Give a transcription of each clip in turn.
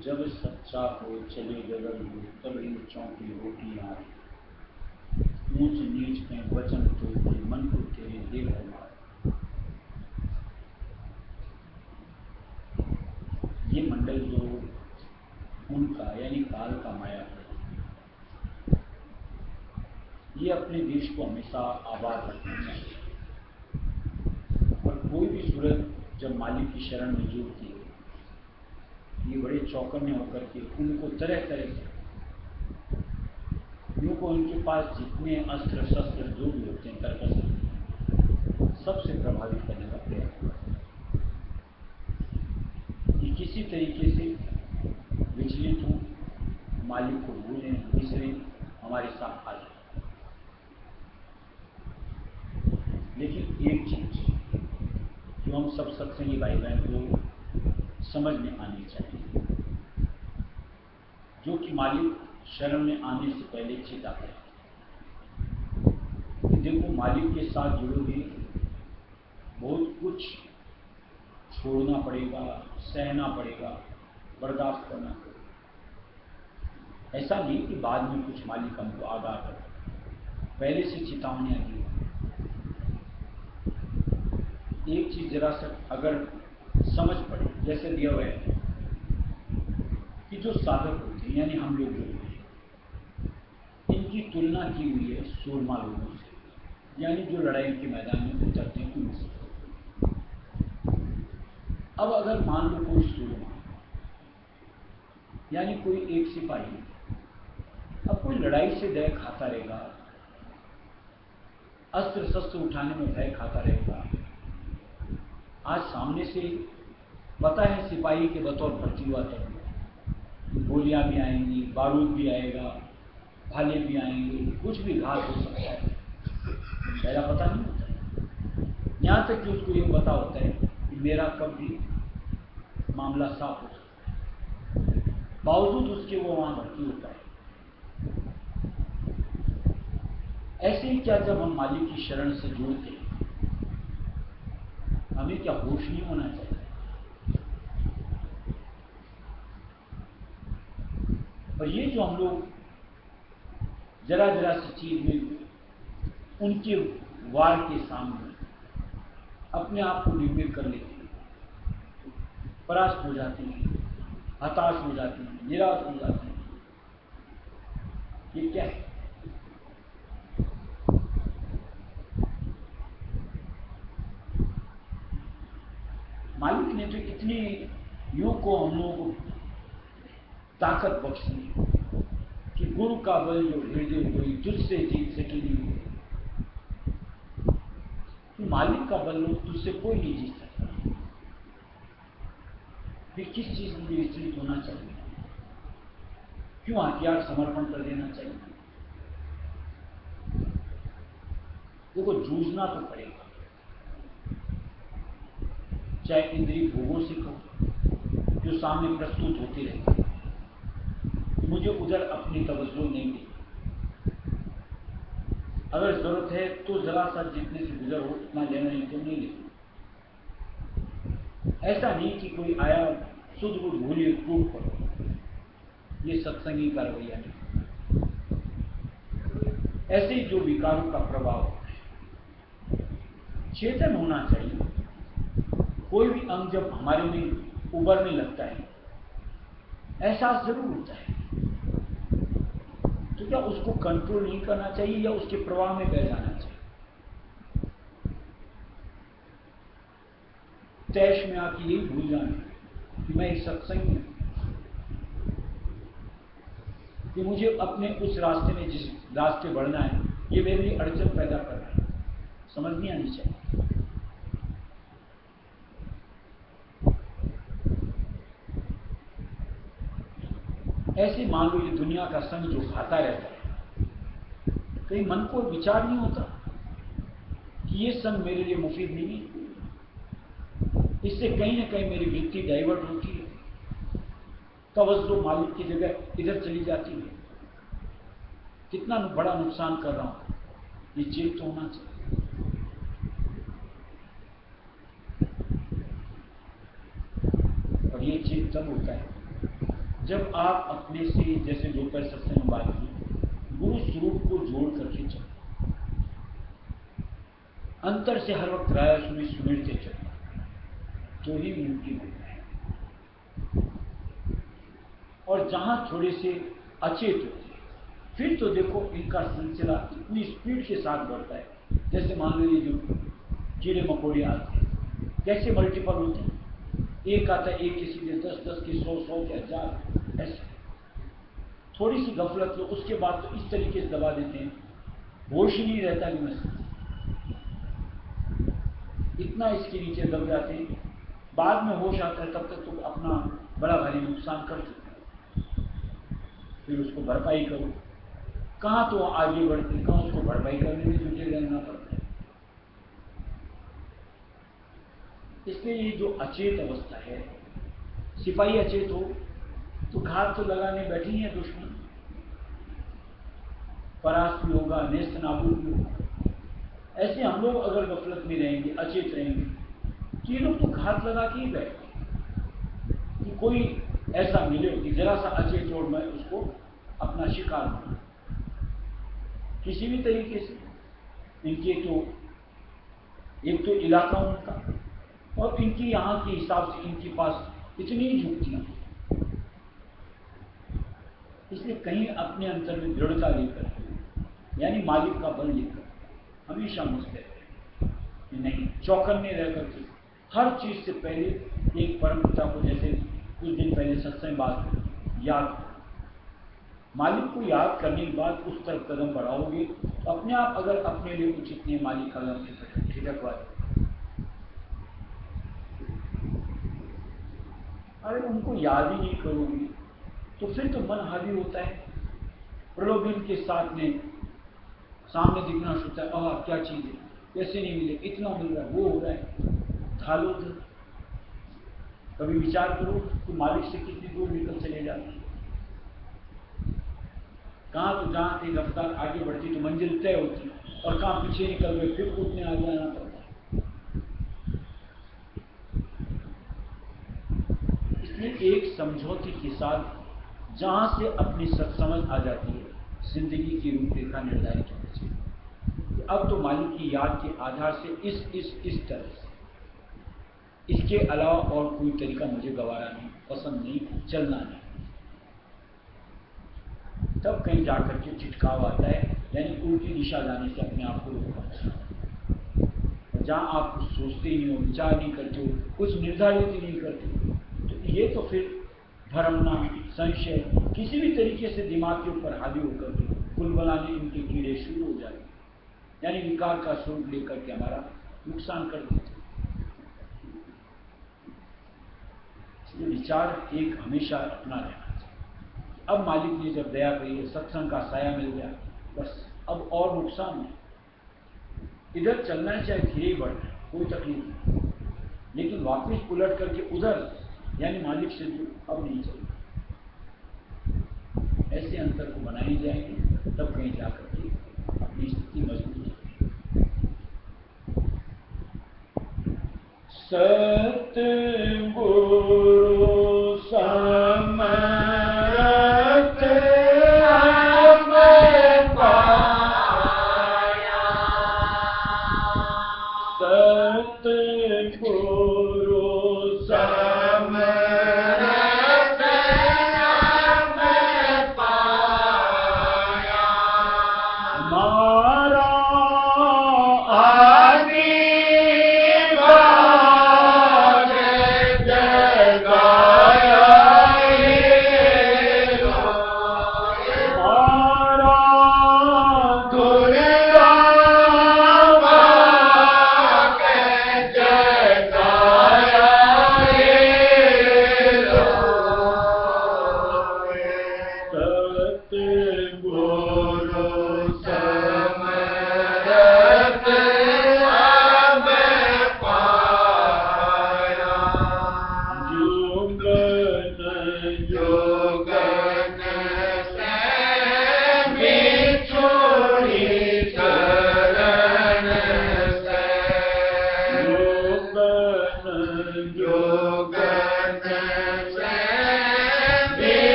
जब सच्चा हो चले गगन हो तब इन चौंकी रोटियां ऊंच नीच में वचन तो मन को तेरे दे हमारे। ये मंडल जो उनका यानी काल का माया है, ये अपने देश को हमेशा आबाद रखना चाहिए। और कोई भी सूरत जब मालिक की शरण में जुड़ती है, ये बड़े चौकन्ने होकर के उनको तरह तरह से उनको उनके पास जितने अस्त्र शस्त्र जो भी होते हैं कर्कश सबसे प्रभावित करने का प्रयास कि किसी तरीके से विचलित हो, मालिक को भूलें बिसरें, हमारे साथ आ जाए। लेकिन एक चीज जो हम सब सत्संगी भाई बहन को समझ में आनी चाहिए, जो कि मालिक शरण में आने से पहले चेताता है कि देखो मालिक के साथ जुड़ोगे बहुत कुछ छोड़ना पड़ेगा, सहना पड़ेगा, बर्दाश्त करना पड़ेगा। ऐसा नहीं कि बाद में कुछ मालिक हमको आगाह कर, पहले से चेतावनियां दी। एक चीज जरा सा अगर समझ पड़े, जैसे दिया हुआ है कि जो साधक होते हैं यानी हम लोग जो हैं, इनकी तुलना की हुई है सूरमा लोगों से, यानी जो लड़ाई के मैदान में उतरते हैं उनसे। अब अगर मान लो कोई सूरमा यानी कोई एक सिपाही अब कोई लड़ाई से भय खाता रहेगा, अस्त्र शस्त्र उठाने में भय खाता रहेगा। आज सामने से पता है सिपाही के बतौर भर्ती हुआ तब गोलियां भी आएंगी, बारूद भी आएगा, भाले भी आएंगे, कुछ भी घात हो सकता है, पहला पता नहीं होता। यहाँ तक कि उसको ये पता होता है कि मेरा कब भी मामला साफ हो सकता है, बावजूद उसके वो वहां भर्ती होता है। ऐसे ही क्या जब हम मालिक की शरण से जुड़ते हैं, हमें क्या होश नहीं होना चाहिए? और ये जो हम लोग जरा जरा सी चीज में उनके वार के सामने अपने आप को निर्मित कर लेते हैं, परास्त हो जाते हैं, हताश हो जाते हैं, निराश हो जाते हैं। ये क्या है? मालिक ने तो इतने योग को हम लोगों को ताकत बख्शी कि गुरु का बल जो हृदय कोई तुझसे जीत सके नहीं, तो मालिक का बल लो तुझसे कोई नहीं जीत सकता। फिर किस चीज में विचलित होना चाहिए? क्यों हथियार समर्पण कर देना चाहिए? देखो जूझना तो पड़ेगा, चाहे इंद्रिय भोगों से कहो जो सामने प्रस्तुत होती रहती है, मुझे उधर अपनी तवज्जो नहीं दी। अगर जरूरत है तो जरा सा जितने से गुजर हो उतना लेना, नहीं तो नहीं लेना। ऐसा नहीं कि कोई आया शुद्ध बुद्ध भूलिए टूट पड़ो, ये सत्संगी का रवैया नहीं। ऐसे ही जो विकारों का प्रभाव होता है, चेतन होना चाहिए। कोई भी अंग जब हमारे में उभरने लगता है एहसास जरूर होता है, तो क्या उसको कंट्रोल नहीं करना चाहिए या उसके प्रवाह में बह जाना चाहिए? तैश में आके यही भूल जाना कि मैं एक सत्संगी हूं, कि मुझे अपने उस रास्ते में जिस रास्ते बढ़ना है ये मेरे लिए अड़चन पैदा कर रहा है, समझ नहीं आनी चाहिए। ऐसे मान लो ये दुनिया का संग जो खाता रहता है, कहीं मन को विचार नहीं होता कि ये संग मेरे लिए मुफीद नहीं है, इससे कहीं ना कहीं मेरी वृत्ति डाइवर्ट होती है, तवज्जो मालिक की जगह इधर चली जाती है। कितना बड़ा नुकसान कर रहा हूं, ये चेत तो होना चाहिए। और ये चेत तब होता है जब आप अपने से, जैसे दोपहर सत्संग में बात की, गुरु स्वरूप को जोड़ करके चलो, अंतर से हर वक्त राया सुनी सुमिरते चलो, तो ही मुमकिन होता है। और जहां थोड़े से अचेत होते हैं, फिर तो देखो इनका सिलसिला इतनी स्पीड के साथ बढ़ता है। जैसे मान लो ये जो कीड़े मकोड़े आते हैं, कैसे मल्टीपल होते हैं, एक आता है, एक किसी के 10-10 के 100 के 1000, ऐसे थोड़ी सी गफलत लो, उसके बाद तो इस तरीके से दबा देते हैं, होश ही नहीं रहता कि मैं इतना इसके नीचे दब जाते हैं। बाद में होश आता है, तब तक तो अपना बड़ा भारी नुकसान कर चुका है, फिर उसको भरपाई करो। कहाँ तो आगे बढ़ते, कहाँ उसको भरपाई करने में जुटे रहना पड़ता है। इसलिए ये जो अचेत अवस्था है, सिपाही अचेत हो तो घात तो लगाने बैठी है दुश्मन, परास्त भी होगा, नेस्त नाबूद भी होगा। ऐसे हम लोग अगर गफलत में रहेंगे, अचेत रहेंगे, तो ये लोग तो घात लगा के ही बैठे कि कोई ऐसा मिले कि जरा सा अचेत और मैं उसको अपना शिकार बना, किसी भी तरीके से। इनके तो एक तो इलाका उनका, और इनकी यहाँ के हिसाब से इनके पास इतनी झुकतियां, इसलिए कहीं अपने अंतर में दृढ़ता लेकर, यानी मालिक का बल लेकर हमेशा मुस्तैद रहे, नहीं चौकन्ने रह करके हर चीज से पहले एक परम पिता को, जैसे कुछ दिन पहले सत्संग बात याद, मालिक को याद करने के बाद उस तरफ कदम बढ़ाओगे तो अपने आप अगर अपने लिए कुछ इतने मालिक कदम से ठिठकवाए, अगर उनको याद ही नहीं करोगे तो फिर तो मन हावी होता है, प्रलोभन के साथ में सामने दिखना शुरू है, आह क्या चीज है, कैसे नहीं मिले, इतना मिल रहा है, वो हो रहा है, खा लो। कभी विचार करो कि मालिक से कितनी दूर निकल चले जाते हैं। कहाँ तो जहाँ की रफ्तार आगे बढ़ती तो मंजिल तय होती, और कहाँ पीछे निकल गए फिर कूदने आ जाना पड़ता है। इसलिए एक समझौते के साथ जहां से अपनी समझ आ जाती है, जिंदगी की रूपरेखा निर्धारित होनी चाहिए। अब तो मालिक की याद के आधार से इस तरह से, इसके अलावा और कोई तरीका मुझे गवारा नहीं, पसंद नहीं, चलना नहीं। तब कहीं जाकर के छिटकाव आता है, यानी उल्टी दिशा जाने से अपने आप को रोकना। जहां आप कुछ सोचते ही नहीं हो, विचार नहीं करते हो, कुछ निर्धारित ही नहीं करते हो, तो ये तो फिर भरमना, संशय किसी भी तरीके से दिमाग के ऊपर हावी होकर के कुल बनाने इनके कीड़े शुरू हो जाएंगे, यानी विकार का स्वरूप लेकर के हमारा नुकसान कर देते। इसलिए विचार एक हमेशा अपना रहना चाहिए। अब मालिक ने जब दया करी है, सत्संग का साया मिल गया, बस अब और नुकसान नहीं। इधर चलना है चाहे धीरे ही बढ़ना, कोई तकलीफ नहीं, लेकिन वापस उलट करके उधर यानी मालिक से दूर अब नहीं चलना। ऐसे अंतर को बनाई जाएंगे तब कहीं जाकर के अपनी स्थिति मजबूत होगी। सतगुरु समरथ हम पाया, सतगुरु समरथ हम पाया, हमारा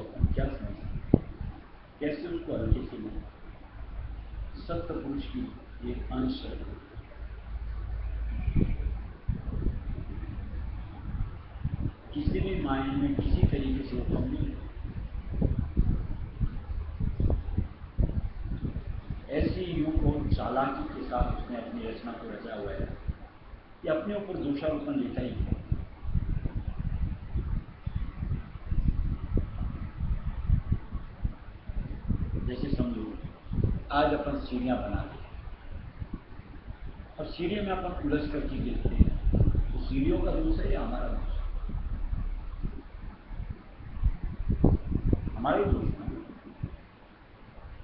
अपन क्या समझते हैं, कैसे उसको हल्के से लें। सत्य पुरुष की ये अंश है। किसी भी मायने में किसी तरीके से वो कम नहीं है। ऐसी युग और चालाकी के साथ उसने अपनी रचना को रचा हुआ है कि अपने ऊपर दोषारोपण लेता ही है। जैसे समझो, आज अपन सीढ़ियां बनाते हैं और सीढ़ियों में अपन उलझ करके गिरते हैं, तो सीढ़ियों का दोष है या हमारा दोष? हमारे दोष है।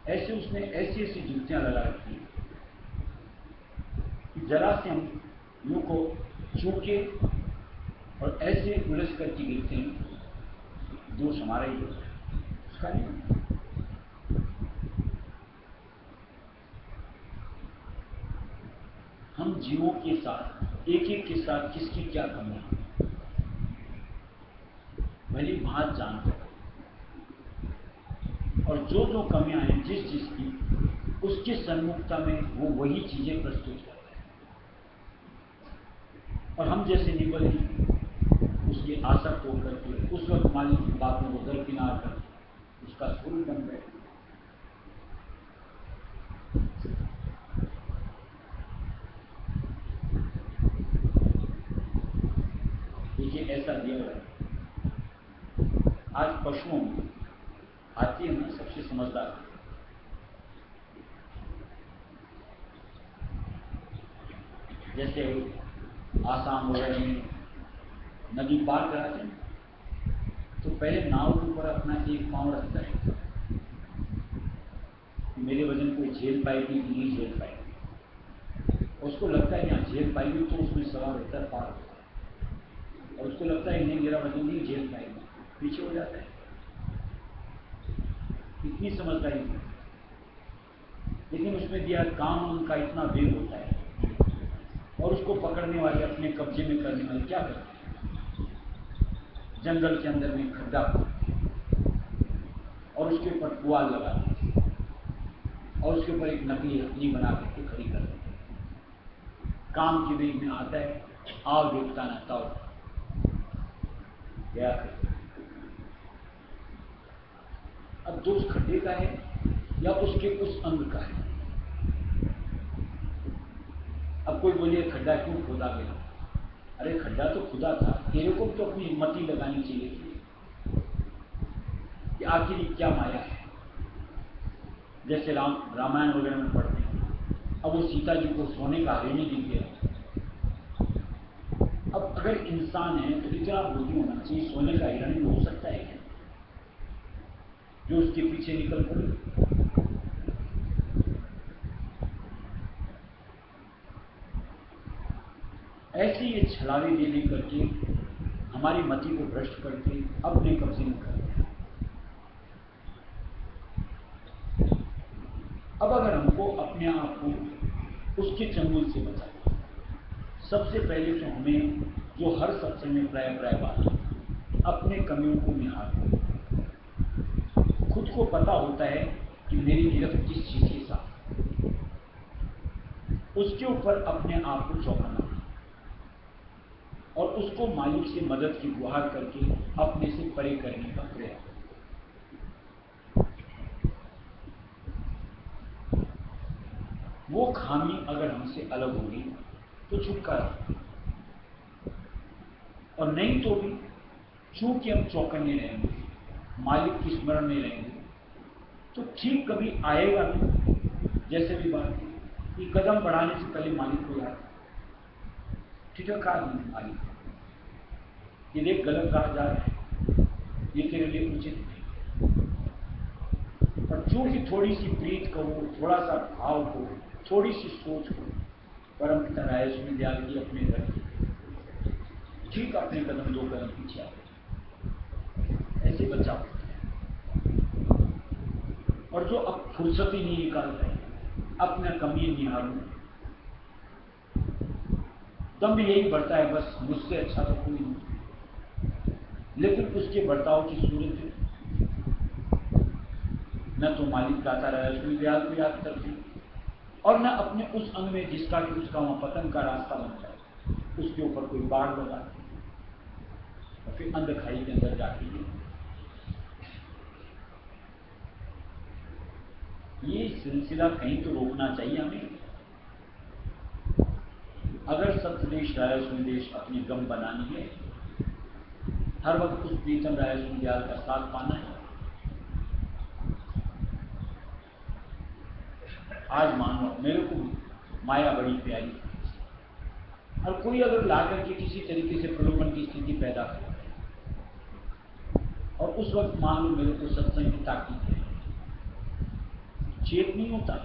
ऐसे उसने ऐसी ऐसी जुतियां लगा रखी कि जरा से हम मुंह को चूके और ऐसे उलझ करके गिरते हैं, दोष हमारा ही दोष है, उसका नहीं। हम जीवों के साथ एक एक के साथ किसकी क्या कमी है भली बात जानते हैं, और जो जो कमियां हैं जिस चीज की, उसके सन्मुखता में वो वही चीजें प्रस्तुत करते हैं। और हम जैसे निबल उसकी आसक्त होकर के उस वक्त मालिक की बातों को दरकिनार कर उसका स्वरूप बन गए। देखिए ऐसा दिया है। आज पशुओं में आती है ना सबसे समझदार, जैसे आसाम वगैरह में नदी पार कराते हैं तो पहले नाव के ऊपर अपना एक पांव रखता है, मेरे वजन को झेल पाएगी कि नहीं झेल पाएगी। उसको लगता है यहाँ झेल पाएगी तो उसमें सवार होता है, पार होता है, और उसको लगता है नहीं मेरा वजन नहीं झेल पाएगा, पीछे हो जाता है। इतनी समझदारी, लेकिन उसमें दिया काम उनका इतना वेग होता है, और उसको पकड़ने वाले अपने कब्जे में करने वाले क्या करते हैं, जंगल के अंदर में खड्डा और उसके ऊपर पुआल लगाते हैं और उसके ऊपर एक नकली हथनी बना करके खड़ी कर देते हैं। काम के वेग में आता है, आओ देखता ना ताओ गया। अब दोष खड्डे का है या उसके उस अंग का है? अब कोई बोलिए खड्डा क्यों खोदा गया? अरे खड्डा तो खुदा था, तेरे को तो अपनी हिम्मत ही लगानी चाहिए थी कि आखिर क्या माया है। जैसे रामायण वगैरह में पढ़ते हैं, अब वो सीता जी को सोने का हरिणी दिख गया। अब अगर इंसान है तो इतना बुद्धि होना चाहिए, सोने का हिरण भी हो सकता है क्या जो उसके पीछे निकल पड़े? ऐसे ये छलावे दे दे करके हमारी मति को भ्रष्ट करके अपने कब्जे में कर दिया। अब अगर हमको अपने आप को उसके चंगुल से बचाना, सबसे पहले तो हमें जो हर सत्संग में प्राय बात है, अपने कमियों को निहारना। खुद को पता होता है कि मेरी गिरफ्त किस चीज के साथ, उसके ऊपर अपने आप को चौंकाना और उसको मालिक से मदद की गुहार करके अपने से परे करने का प्रयास। वो खामी अगर हमसे अलग होगी तो छुटकारा, और नहीं तो भी चूंकि हम चौकन्ने रहेंगे, मालिक की स्मरण में रहेंगे, तो ठीक कभी आएगा भी। जैसे भी बात कि कदम बढ़ाने से पहले मालिक को याद, ठीक है कहा मालिक ये देख गलत राह जा रहा है, ये तेरे लिए उचित नहीं। और चूंकि थोड़ी सी प्रीत करो, थोड़ा सा भाव को, थोड़ी सी सोच को परम पिता राय विद्यालय की अपने घर की, ठीक अपने कदम 2 कदम पीछे आ गए, ऐसे बच्चा होता है। और जो अब फुर्सत ही नहीं निकालता है अपना कमी निहारूं, दम यही बढ़ता है बस मुझसे अच्छा तो कोई नहीं, लेकिन उसके बर्ताव की सूरत न तो मालिक दाता राजा सूर्य दयाल को याद करती और न अपने उस अंग में जिसका कि उसका वहां पतन का रास्ता बन जाए उसके ऊपर कोई बाढ़ लगाती और फिर अंधखाई के अंदर जाती है। ये सिलसिला कहीं तो रोकना चाहिए हमें। अगर सत्यदेश राजा सूर्यदेश अपनी गम बनानी है, हर वक्त उस प्रीतम राजा सूर्य दयाल का साथ पाना है। आज मान लो मेरे को माया बड़ी प्यारी और कोई अगर ला करके किसी तरीके से प्रलोभन की स्थिति पैदा करे और उस वक्त मान लो मेरे को सत्संग की ताकीद है, चेत नहीं होता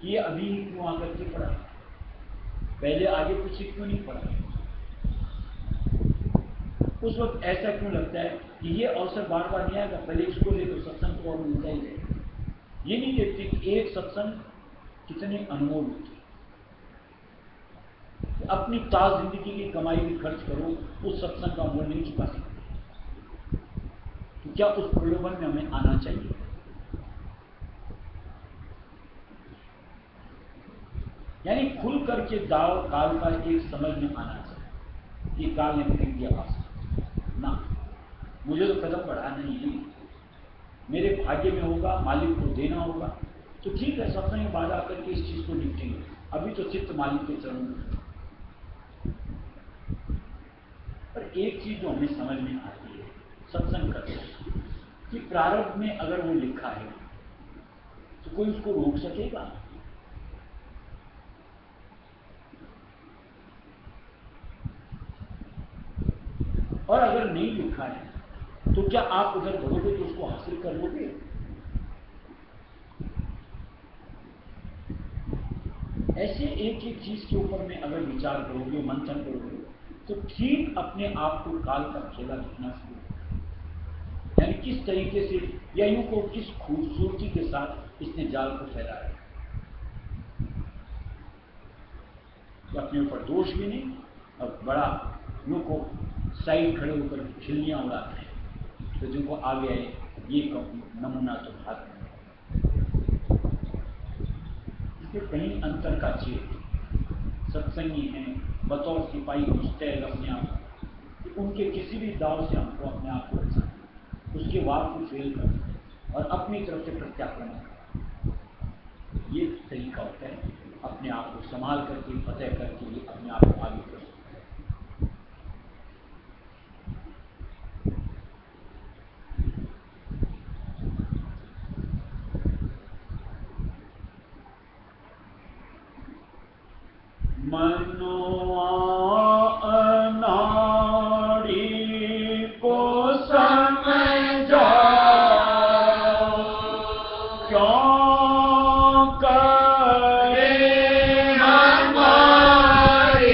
ये अभी क्यों आकर के पड़ा, पहले आगे कुछ क्यों नहीं पड़ा। उस वक्त ऐसा क्यों लगता है कि ये अवसर बार बार नहीं आएगा, पहले इसको ले तो सत्संग को और मिलता ही रहेगा। ये नहीं देखते कि एक सत्संग कितने अनमोल होते। अपनी ताज जिंदगी की कमाई भी खर्च करो, उस सत्संग का मूल्य नहीं चुका सकते। तो क्या उस प्रलोभन में हमें आना चाहिए? यानी खुल करके दाव काल का एक समझ में आना चाहिए कि काल ने फेंक दिया पास ना, मुझे तो कदम बढ़ाना ही नहीं, मेरे भाग्य में होगा, मालिक को देना होगा तो ठीक है, सत्संग में बाद आकर के इस चीज को निपटेंगे, अभी तो चित्त मालिक के चरणों में। पर एक चीज जो हमें समझ में आती है सत्संग करते कि प्रारब्ध में अगर वो लिखा है तो कोई उसको रोक सकेगा? और अगर नहीं लिखा है तो क्या आप उधर बढ़ोगे तो उसको हासिल कर लोगे? ऐसे एक एक चीज के ऊपर में अगर विचार करोगे, मंथन करोगे तो ठीक अपने आप को काल का खेला दिखना शुरू होगा। यानी किस तरीके से या यूं को किस खूबसूरती के साथ इसने जाल को फैलाया, तो अपने ऊपर दोष भी नहीं और बड़ा यूं को साइड खड़े होकर खिल्लियां उड़ाते हैं। तो जिनको आ गया है ये नमूना तो भाग कहीं अंतर का चेत सत्संगी हैं, बतौर सिपाही मुस्तैद अपने आप कि उनके किसी भी दाव से हमको अपने आप को बचाना, उसके वार को फेल करना और अपनी तरफ से प्रत्याक्रमण करना। ये तरीका होता है अपने आप को संभाल करके, फतेह करके ये अपने आप को आगे कर सकते हैं। मनोआ अनाड़ी को समझा क्यों करे हमारी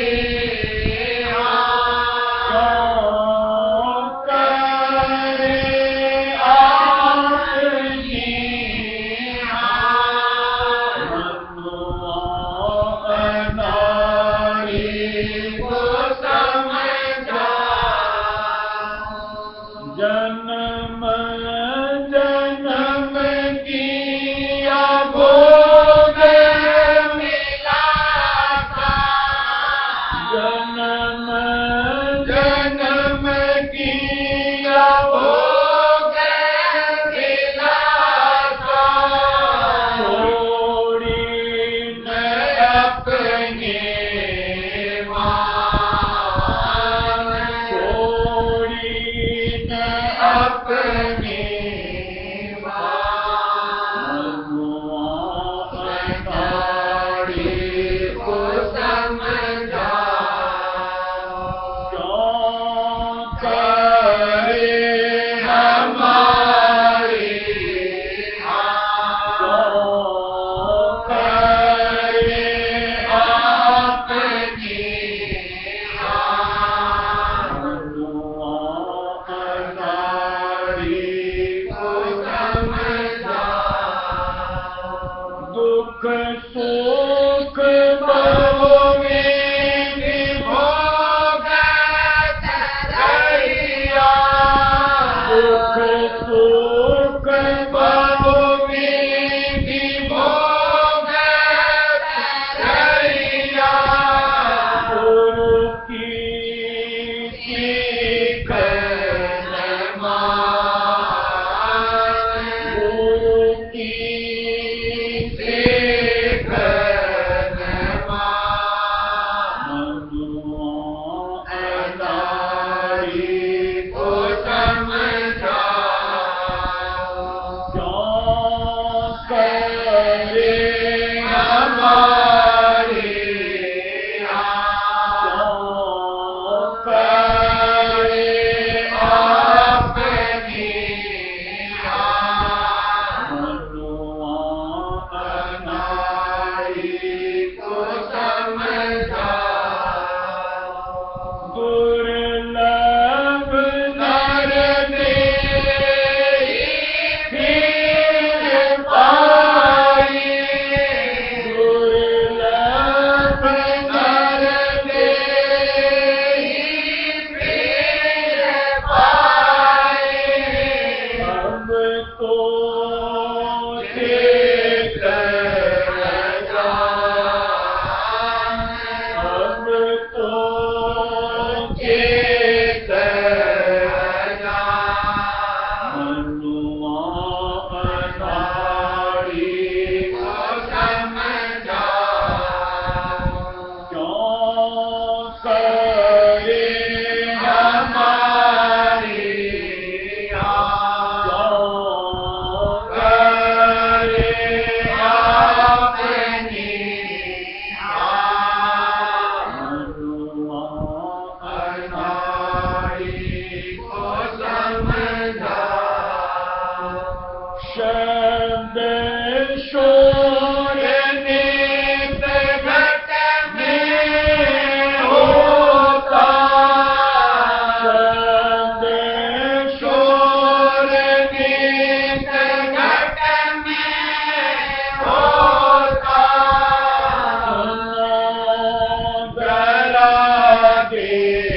तो चित्त अब तो चित्त मनुआ अनाड़ी को समझा क्यों करे हमारी शब्द शोर नित घट में होता शब्द शोर नित घट में होता जरा देवा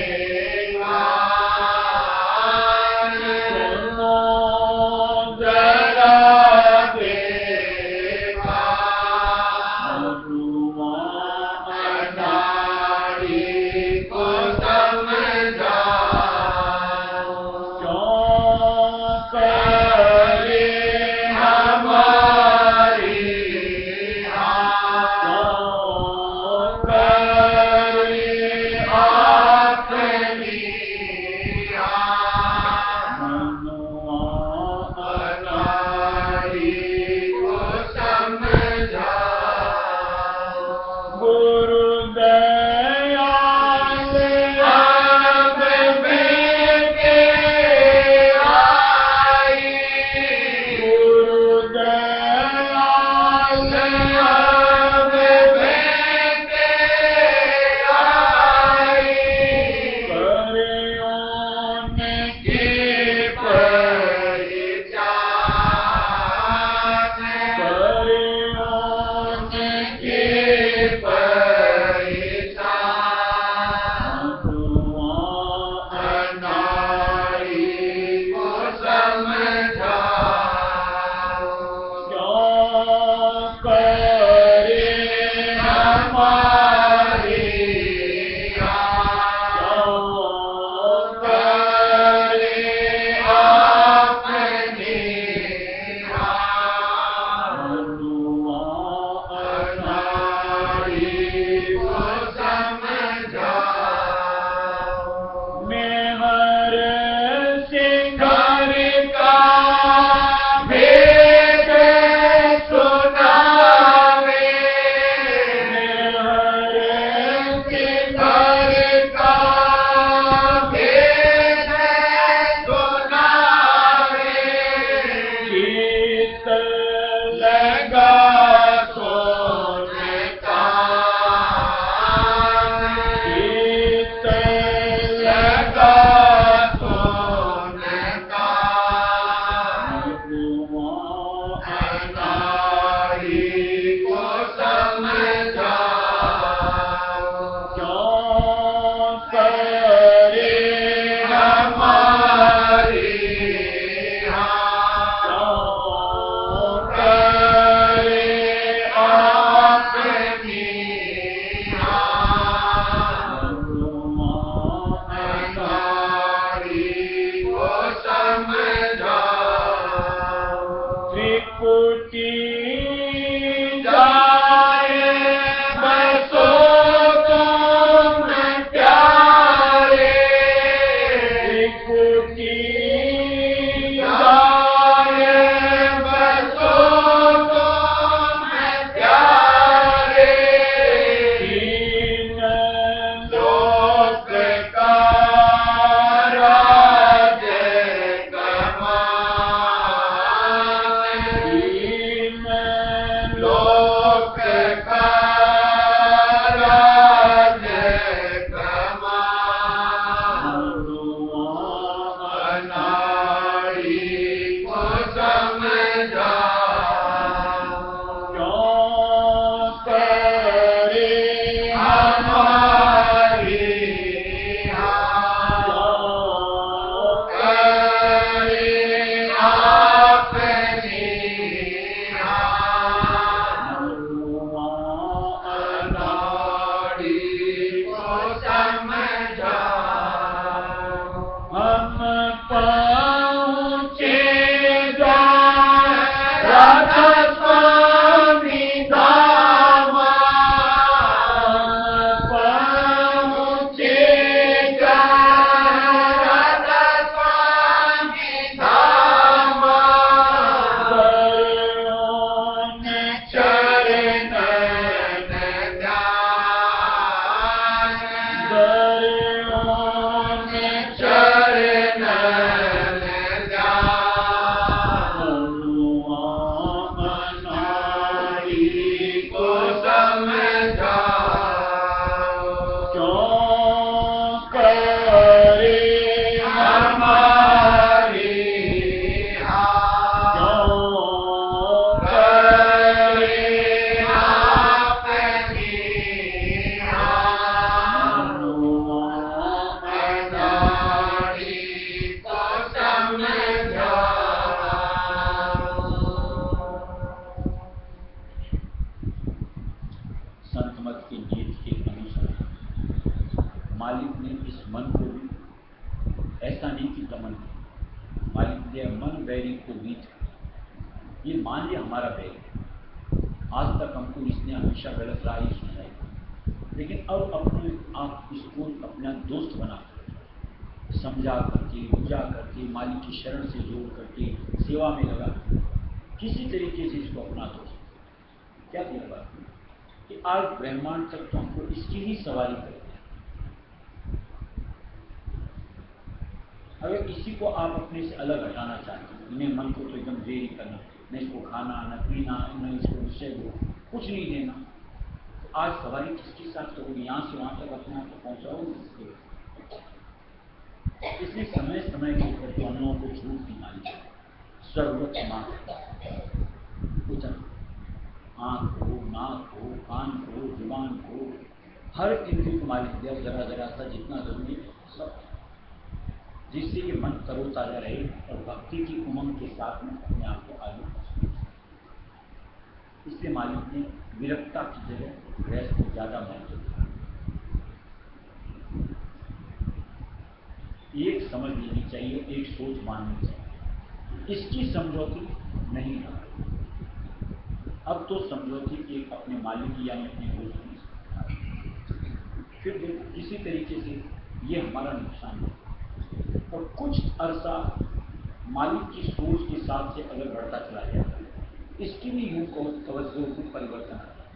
ये मान लिया हमारा बैग है। आज तक हमको इसने हमेशा गलत राह ही सुनाई, लेकिन अब अपने आप इसको अपना दोस्त बना कर समझा करके, बुझा करके, मालिक की शरण से जोड़ करके, सेवा में लगा किसी तरीके से इसको अपना दोस्त क्या दिया बात कि आज ब्रह्मांड तक तो हमको इसकी ही सवारी करते हैं। अगर किसी को आप अपने से अलग हटाना चाहते हैं, इन्हें मन को तो एकदम देरी करना, न इसको खाना, न पीना, न इसको विषय दो, कुछ नहीं देना, तो आज सवारी किसके साथ करोगे? यहाँ से वहाँ तक अपने आप को पहुँचाओगे। इसलिए समय समय के ऊपर दोनों को छूट नहीं मानी, जरूरत मांग कुछ आँख हो, नाक हो, कान हो, जुबान हो, हर इंद्रिय को मालिक दिया जरा जरा सा जितना जरूरी सब, जिससे ये मन तरोताजा रहे और भक्ति की उमंग के साथ में अपने आप को आगे बढ़े। इसलिए मालिक ने विरक्ता की जगह गृहस्थ को ज्यादा महत्व दिया। एक समझ लेनी चाहिए, एक सोच माननी चाहिए, इसकी समझौती नहीं है। अब तो समझौती एक अपने मालिक या अपने दोस्त की, फिर किसी तरीके से ये हमारा नुकसान है और कुछ अरसा मालिक की सोच के साथ से अगर बढ़ता चला जाता है, इसकी भी यूं को तवज्जो में परिवर्तन आता है,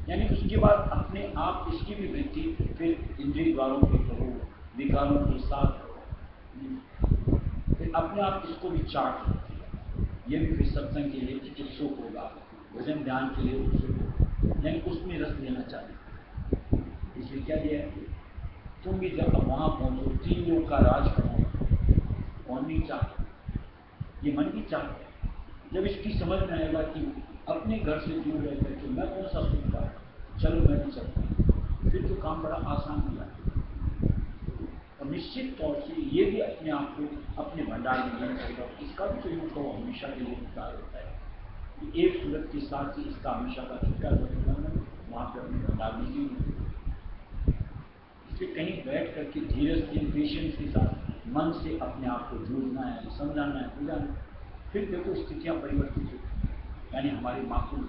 यानी उसके बाद अपने आप इसकी भी वृद्धि फिर इंद्रिय द्वारों के करो, विकारों के साथ फिर अपने आप इसको भी चाट लेती है। ये भी फिर सत्संग के लिए इच्छुक होगा, भजन ध्यान के लिए उत्सुक होगा, यानी उसमें रस लेना चाहिए। इसलिए क्या दिया है, तुम भी जब वहां पहुंचो, 3 लोग का राज करो, कौन नहीं चाहता, ये मन की चाहता है। जब इसकी समझ में आएगा कि अपने घर से दूर रह करके मैं कौन सा सुख पा, चलो मैं भी चलता हूँ, फिर तो काम बड़ा आसान हो जाता है। और निश्चित तौर से ये भी अपने आप को अपने भंडार में लेना चाहिए। इसका भी तो यूँ कहो हमेशा के लिए विचार होता है कि एक सूरत के साथ ही इसका हमेशा का छुट्टा वहाँ पर अपने भंडार में ही इसलिए कहीं बैठ करके धीरज के पेशेंस के साथ मन से अपने आप को जूझना है, समझाना है, बुझाना, फिर देखो स्थितियाँ परिवर्तित होती, यानी हमारी माकूल